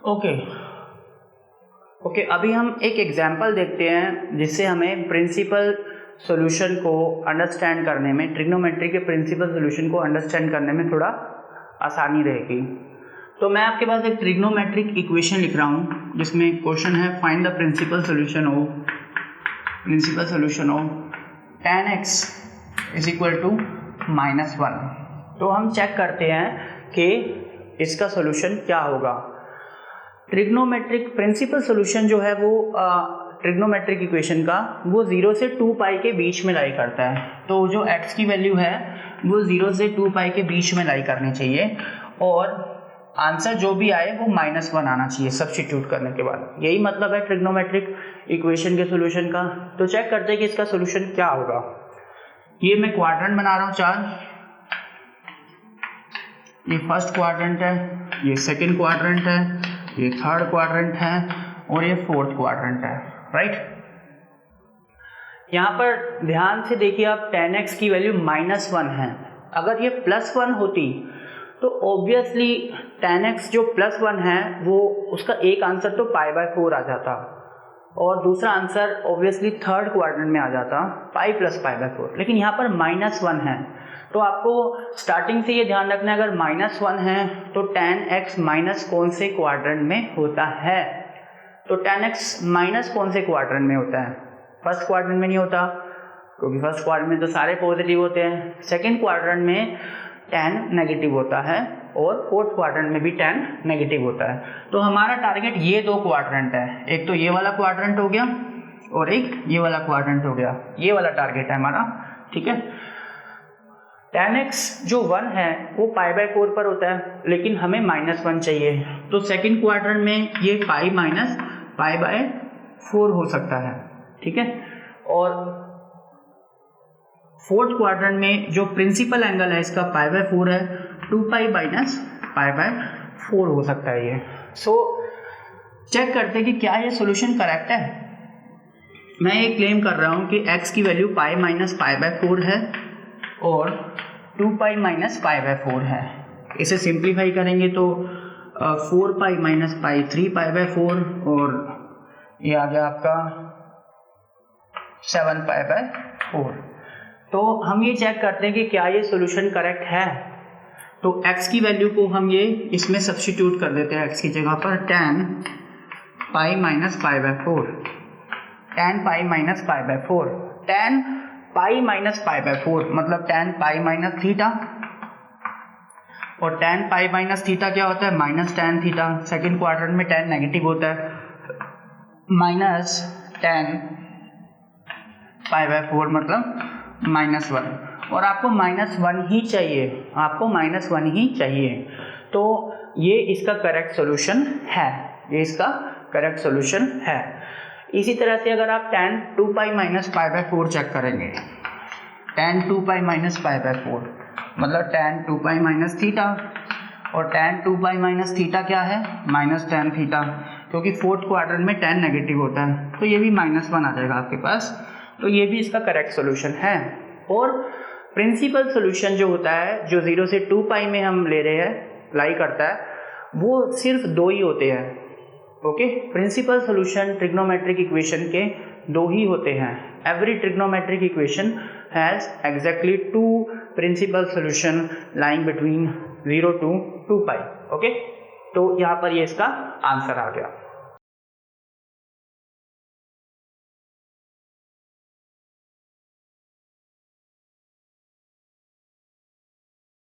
Okay, अभी हम एक एग्जांपल देखते हैं जिससे हमें प्रिंसिपल सॉल्यूशन को अंडरस्टैंड करने में, ट्रिग्नोमेट्री के प्रिंसिपल सॉल्यूशन को अंडरस्टैंड करने में थोड़ा आसानी रहेगी। तो मैं आपके पास एक ट्रिग्नोमेट्रिक इक्वेशन लिख रहा हूँ जिसमें क्वेश्चन है find the principal solution of tan x is equal to -1। तो हम चेक करते हैं कि इसका सॉल्यूशन क्या होगा। ट्रिग्नोमेट्रिक प्रिंसिपल सॉल्यूशन जो है वो ट्रिग्नोमेट्रिक इक्वेशन का वो 0 से 2 पाई के बीच में लाई करता है। तो जो x की वैल्यू है वो 0 से 2 पाई के बीच में लाई करनी चाहिए और आंसर जो भी आए वो -1 आना चाहिए सब्स्टिट्यूट करने के बाद। यही मतलब है ट्रिग्नोमेट्रिक इक्वेशन के सॉल्यूशन का। तो चेक करते हैं कि इसका सॉल्यूशन क्या होगा। ये मैं क्वाड्रेंट बना रहा हूँ 4। ये फर्स्ट क्वाड्रेंट है, ये सेकंड क्वाड्रेंट है, ये थर्ड क्वाड्रेंट है और ये फोर्थ क्वाड्रेंट है, राइट। यहाँ पर ध्यान से देखिए आप, tan x की वैल्यू -1 है। अगर ये +1 होती तो ऑब्वियसली tan x जो +1 है वो उसका एक आंसर तो π/4 आ जाता और दूसरा आंसर ऑब्वियसली थर्ड क्वाड्रेंट में आ जाता π + π/4। लेकिन यहाँ पर -1 है तो आपको स्टार्टिंग से ये ध्यान रखना है, अगर -1 है तो tan x माइनस कौन से क्वाड्रेंट में होता है। तो tan x माइनस कौन से क्वाड्रेंट में होता है? फर्स्ट क्वाड्रेंट में नहीं होता क्योंकि फर्स्ट क्वाड्रेंट में तो सारे पॉजिटिव होते हैं। सेकंड क्वाड्रेंट में tan नेगेटिव होता है और फोर्थ क्वाड्रेंट में भी tan नेगेटिव होता है। तो हमारा टारगेट ये दो क्वाड्रेंट है, एक तो ये वाला क्वाड्रेंट हो गया और एक ये वाला क्वाड्रेंट हो गया। ये वाला टारगेट है हमारा, ठीक है। tan x जो 1 है वो π/4 पर होता है लेकिन हमें -1 चाहिए, तो सेकंड क्वाड्रेंट में ये π माइनस π/4 हो सकता है, ठीक है। और फोर्थ क्वाड्रेंट में जो प्रिंसिपल एंगल है इसका π/4 है, 2π माइनस π/4 हो सकता है ये। सो चेक करते हैं कि क्या ये सॉल्यूशन करेक्ट है। मैं ये क्लेम कर रहा हूँ कि x की वैल्यू π माइनस π/4 है और 2π माइनस π/4 है। इसे सिंप्लीफाई करेंगे तो 4π माइनस π 3π/4 और ये आ गया आपका 7π/4। तो हम ये चेक करते हैं कि क्या ये सॉल्यूशन करेक्ट है। तो x की वैल्यू को हम ये इसमें सब्स्टिट्यूट कर देते हैं, x की जगह पर tan π minus π/4, tan π minus π/4, tan π minus π/4 मतलब tan π माइनस थीटा, और tan π माइनस थीटा क्या होता है? Minus tan theta. Second quadrant में tan नेगेटिव होता है, माइनस tan π/4 मतलब -1, और आपको -1 ही चाहिए, आपको -1 ही चाहिए। तो ये इसका करेक्ट सॉल्यूशन है, ये इसका करेक्ट सॉल्यूशन है। इसी तरह से अगर आप tan 2π माइनस π/4 चेक करेंगे, tan 2π माइनस π/4 मतलब tan 2π माइनस थीटा, और tan 2π माइनस थीटा क्या है? माइनस tan थीटा, क्योंकि फोर्थ क्वाड्रेंट में tan नेगेटिव होता है तो ये भी -1 आ जाएगा आपके पास। तो ये भी इसका करेक्ट सॉल्यूशन है। और प्रिंसिपल सॉल्यूशन जो होता है, जो 0 से 2π में हम ले रहे हैं, लाई करता है, वो सिर्फ 2 ही होते हैं। Okay, principal solution trigonometric equation के 2 ही होते हैं। Every trigonometric equation has exactly 2 principal solution lying between 0 to 2π। Okay, तो यहाँ पर ये इसका आंसर आ गया।